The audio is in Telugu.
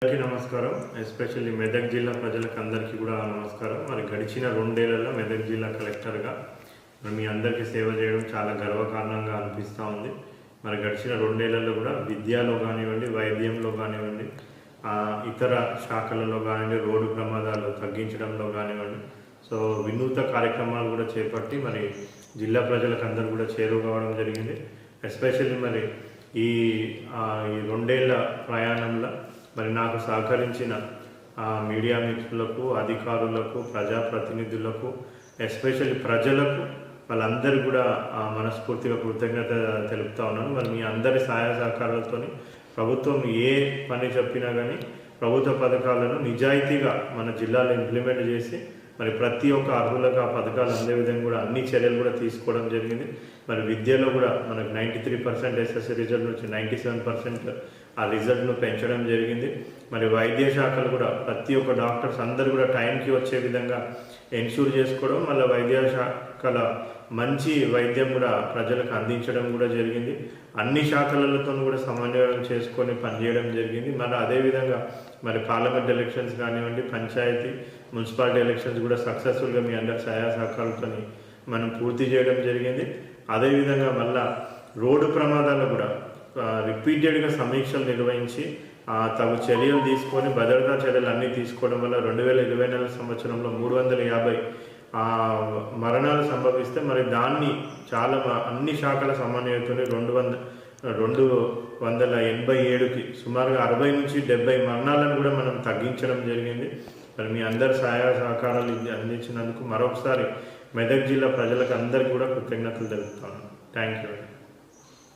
అందరికీ నమస్కారం. ఎస్పెషల్లీ మెదక్ జిల్లా ప్రజలకు అందరికీ కూడా నమస్కారం. మరి గడిచిన 2 ఏళ్లలో మెదక్ జిల్లా కలెక్టర్గా మరి మీ అందరికీ సేవ చేయడం చాలా గర్వకారణంగా అనిపిస్తూ ఉంది. మరి గడిచిన 2 ఏళ్లలో కూడా విద్యలో కానివ్వండి, వైద్యంలో కానివ్వండి, ఇతర శాఖలలో కానివ్వండి, రోడ్డు ప్రమాదాలు తగ్గించడంలో కానివ్వండి, సో వినూత్న కార్యక్రమాలు కూడా చేపట్టి మరి జిల్లా ప్రజలకు అందరూ కూడా చేరువ కావడం జరిగింది. ఎస్పెషల్లీ మరి ఈ 2 ఏళ్ల ప్రయాణంలో మరి నాకు సహకరించిన మీడియా మిత్రులకు, అధికారులకు, ప్రజాప్రతినిధులకు, ఎస్పెషల్లీ ప్రజలకు వాళ్ళందరూ కూడా మనస్ఫూర్తిగా కృతజ్ఞత తెలుపుతా ఉన్నాను. మరి మీ అందరి సహాయ సహకారాలతో ప్రభుత్వం ఏ పని చెప్పినా కానీ ప్రభుత్వ పథకాలను నిజాయితీగా మన జిల్లాలో ఇంప్లిమెంట్ చేసి మరి ప్రతి ఒక్క అర్హులకు ఆ పథకాలు అందే విధంగా కూడా అన్ని చర్యలు కూడా తీసుకోవడం జరిగింది. మరి విద్యలో కూడా మనకు 93% ఎస్ఎస్సి రిజల్ట్ నుంచి 97% ఆ రిజల్ట్ను పెంచడం జరిగింది. మరి వైద్య శాఖలు కూడా ప్రతి ఒక్క డాక్టర్స్ అందరూ కూడా టైంకి వచ్చే విధంగా ఎన్ష్యూర్ చేసుకోవడం, మళ్ళీ వైద్య శాఖల మంచి వైద్యం కూడా ప్రజలకు అందించడం కూడా జరిగింది. అన్ని శాఖలతో కూడా సమన్వయం చేసుకొని పనిచేయడం జరిగింది. మరి అదేవిధంగా మరి పార్లమెంట్ ఎలక్షన్స్ కానివ్వండి, పంచాయతీ, మున్సిపాలిటీ ఎలక్షన్స్ కూడా సక్సెస్ఫుల్గా మీ అందరి సహాయ సహకారాలతో మనం పూర్తి చేయడం జరిగింది. అదేవిధంగా మళ్ళా రోడ్డు ప్రమాదాలు కూడా రిపీటెడ్గా సమీక్షలు నిర్వహించి తగు చర్యలు తీసుకొని భద్రతా చర్యలు అన్నీ తీసుకోవడం వల్ల 2024 సంవత్సరంలో 350 మరణాలు సంభవిస్తే మరి దాన్ని చాలా అన్ని శాఖల సమన్వయంతో 287కి సుమారుగా 60 నుంచి 70 మరణాలను కూడా మనం తగ్గించడం జరిగింది. మరి మీ అందరి సహాయ సహకారాలు అందించినందుకు మరొకసారి మెదక్ జిల్లా ప్రజలకు అందరికీ కూడా కృతజ్ఞతలు తెలుపుతాను. Thank you.